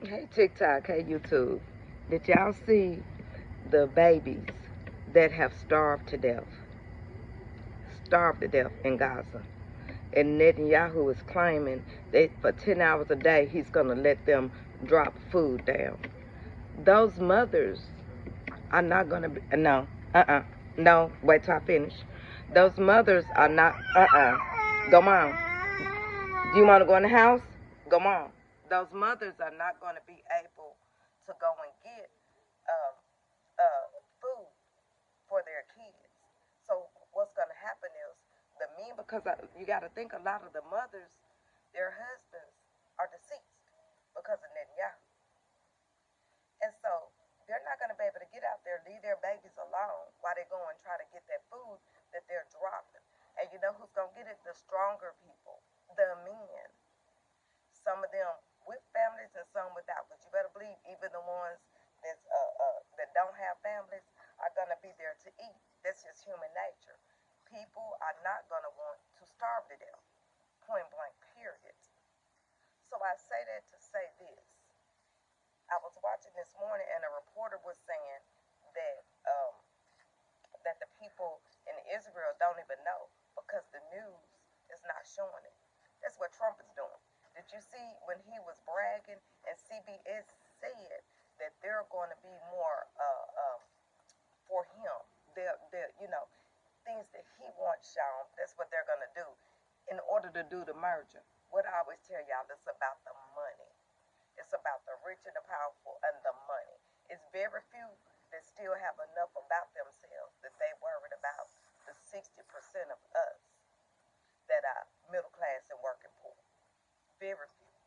Hey TikTok, hey YouTube. Did y'all see the babies that have starved to death? Starved to death in Gaza. And Netanyahu is claiming that for 10 hours a day he's going to let them drop food down. Those mothers are not going to be, no, wait till I finish. Those mothers are not, go mom. Do you want to go in the house? Go mom. Those mothers are not going to be able to go and get um, food for their kids. So what's going to happen is the men, because you got to think a lot of the mothers, their husbands are deceased because of Netanyahu. And so they're not going to be able to get out there, leave their babies alone while they go and try to get that food that they're dropping. And you know who's going to get it? The stronger people, the men. Some of them with families and some without. But you better believe even the ones that don't have families are going to be there to eat. That's just human nature. People are not going to want to starve to death. Point blank, period. So I say that to say this. I was watching this morning and a reporter was saying that that the people in Israel don't even know because the news is not showing it. That's what Trump is doing. Did you see when he was bragging and CBS said that there are going to be more for him? They're, things that he wants shown. That's what they're going to do in order to do the merger. What I always tell y'all, it's about the money. It's about the rich and the powerful and the money. It's very few that still have enough about themselves that they worried about the 60% of us that are middle class and working poor. Very few.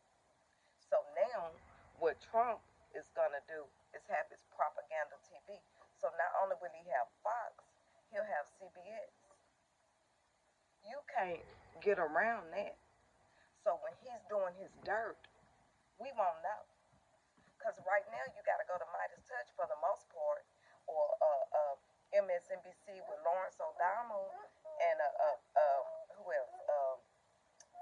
So now what Trump is going to do is have his propaganda TV. So not only will he have Fox, he'll have CBS. You can't get around that. So when he's doing his dirt, we won't know. Because right now you got to go to Midas Touch for the most part, or MSNBC with Lawrence O'Donnell and who else?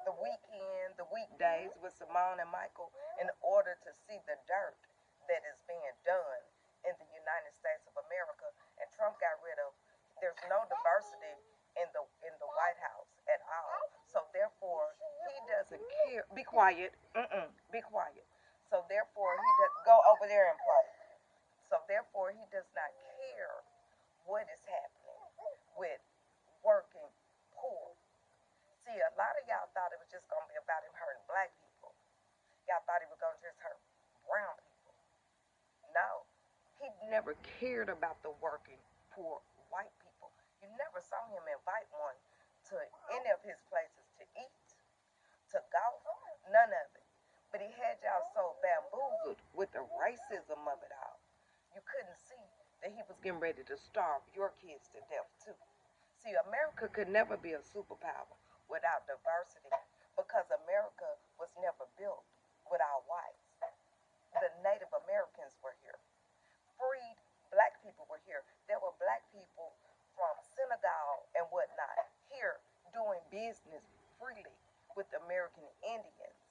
The weekend, the weekdays with Simone and Michael, in order to see the dirt that is being done in the United States of America. And Trump got rid of. There's no diversity in the White House at all. So therefore, he doesn't care. Be quiet. Be quiet. So therefore, he does go over there and play. So therefore, he does not care what is happening with working poor. See, a lot of y'all thought it was just gonna be about him hurting black people. Y'all thought he was gonna just hurt brown people. No, he never cared about the working poor white people. You never saw him invite one to any of his places to eat, to golf, none of it. But he had y'all so bamboozled with the racism of it all. You couldn't see that he was getting ready to starve your kids to death too. See, America could never be a superpower without diversity because America was never built without whites. The Native Americans were here. Freed black people were here. There were black people from Senegal and whatnot here doing business freely with American Indians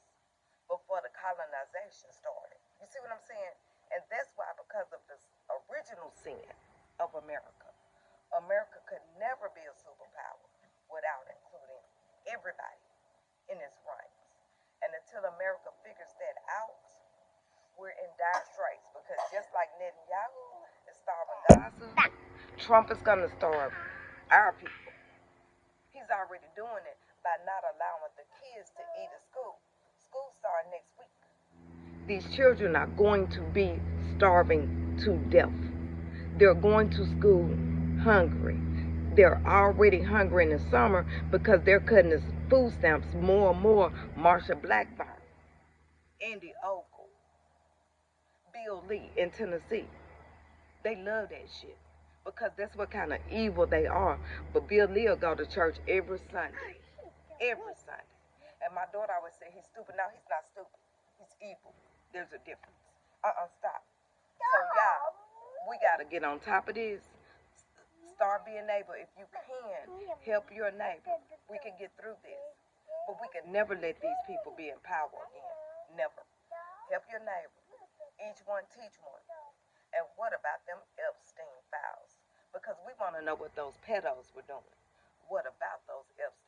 before the colonization started. You see what I'm saying? And that's why, because of this original sin of America, America could never be a superpower without including everybody in its ranks. And until America figures that out, we're in dire straits because just like Netanyahu is starving Gaza, Trump is going to starve our people. He's already doing it by not allowing the kids to eat at school. School starts next week. These children are going to be starving to death. They're going to school hungry. They're already hungry in the summer because they're cutting the food stamps more and more. Marsha Blackburn, Andy Ogle, Bill Lee in Tennessee. They love that shit because that's what kind of evil they are. But Bill Lee will go to church every Sunday. Every Sunday. And my daughter always say he's stupid. No, he's not stupid. He's evil. There's a difference. Stop. So y'all, we got to get on top of this. Start being able, if you can, help your neighbor. We can get through this. But we can never let these people be in power again. Never. Help your neighbor. Each one teach one. And what about them Epstein files? Because we want to know what those pedos were doing. What about those Epstein